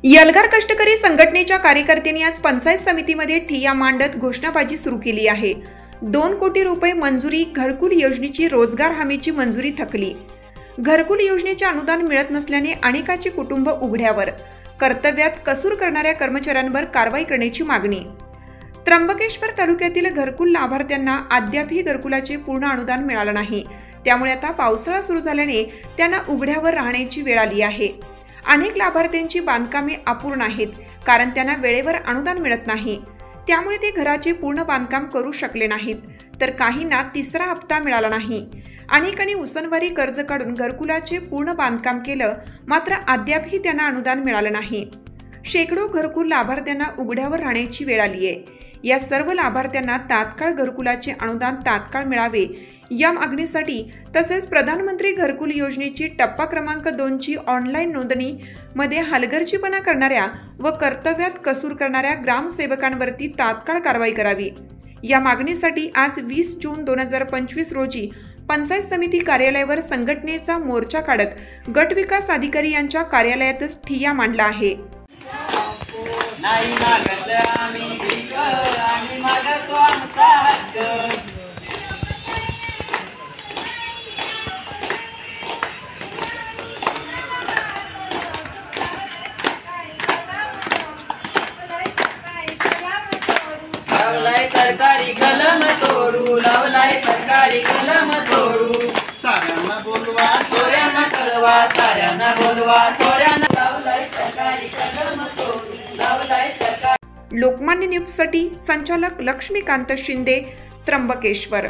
यलगार कष्टकरी संघटनेच्या कार्यकर्त्यांनी आज पंचायत समितीमध्ये ठिय्या मांडत घोषणाबाजी सुरू केली आहे। 2 कोटी रुपये मंजुरी घरकुल योजनेची रोजगार हमीची मंजुरी थकली। घरकुल योजनेचे अनुदान मिळत नसल्याने अनेकांची कुटुंब उघड्यावर। कर्तव्यात कसूर करणाऱ्या कर्मचाऱ्यांवर कारवाई करण्याची मागणी। त्र्यंबकेश्वर तालुक्यातील घरकुल लाभार्थ्यांना अद्यापही घरकुलाचे पूर्ण अनुदान मिळाले नाही। त्यामुळे आता पावसाळा सुरू झाल्याने त्यांना उघड्यावर राहण्याची वेळ आली आहे। अनेक लाभार्थ्यांची बांधकामे अपूर्ण आहेत, कारण त्यांना वेळेवर अनुदान मिळत नाही। त्यामुळे ते घराचे पूर्ण बांधकाम करू शकले नाहीत, तर काहींना तिसरा हप्ता मिळाला नाही। अनेकांनी उसनवारी कर्ज काढून घरकुलाचे पूर्ण बांधकाम केलं, मात्र अद्यापही त्यांना अनुदान मिळालं नाही। शेकडो घरकुल लाभार्थ्यांना उघड्यावर राहण्याची वेळ आली आहे। या सर्व लाभार्थ्यांना तात्काळ घरकुलाचे अनुदान तात्काळ मिळावे या मागणीसाठी तसेच प्रधानमंत्री घरकुल योजनेची टप्पा क्रमांक 2 ची ऑनलाईन नोंदणी मध्ये हलगर्जीपणा करणाऱ्या व कर्तव्यात कसूर करणाऱ्या ग्रामसेवकांवरती तात्काळ कारवाई करावी या मागणीसाठी आज 20 जून 2025 रोजी पंचायत समिती कार्यालयावर संघटनेचा मोर्चा काढत गट विकास अधिकारी यांच्या कार्यालयातच ठिय्या मांडला आहे। नाही मागत आम्ही भीक, आम्ही मागतो आमचा हक्क। लावलाय सरकारी कलम तोडू, लावलाय सरकारी कलम तोडू। साऱ्यांना बोलवा, थोड्यांना कळवा, साऱ्यांना बोलवा, थोड्यांना। लावलाय सरकारी कलम तोडू, लावलाय सरकारी। लोकमान्य न्यूजसाठी संचालक लक्ष्मीकांत शिंदे, त्र्यंबकेश्वर।